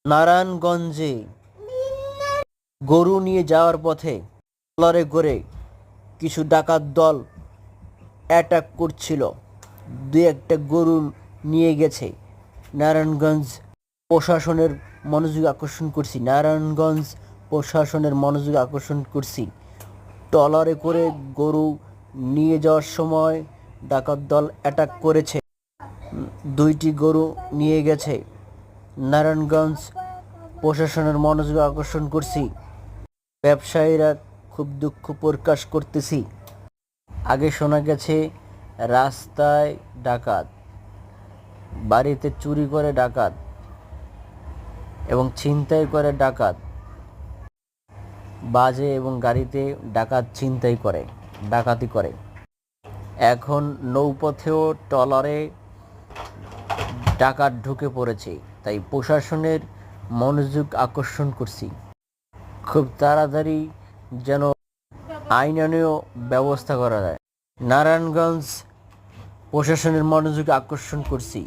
নারায়ণগঞ্জে গরু নিয়ে যাওয়ার পথে ট্রলারে করে কিছু ডাকাত দল অ্যাটাক করছিল। দুই একটা গরু নিয়ে গেছে। নারায়ণগঞ্জ প্রশাসনের মনোযোগ আকর্ষণ করছি। ট্রলারে করে গরু নিয়ে যাওয়ার সময় ডাকাত দল অ্যাটাক করেছে। দুইটি গরু নিয়ে গেছে। নারায়ণগঞ্জ প্রশাসনের মনোযোগ আকর্ষণ করছি। ব্যবসায়ীরা খুব দুঃখ প্রকাশ করতেছি। আগে শোনা গেছে রাস্তায় ডাকাত, বাড়িতে চুরি করে ডাকাত এবং ছিনতাই করে ডাকাত, বাজে এবং গাড়িতে ডাকাত ডাকাতি করে। এখন নৌপথেও ট্রলারে ডাকাত ঢুকে পড়েছে। তাই প্রশাসনের মনোযোগ আকর্ষণ করছি, খুব তাড়াতাড়ি যেন আইনানুগ ব্যবস্থা করা যায়। নারায়ণগঞ্জ প্রশাসনের মনোযোগ আকর্ষণ করছি।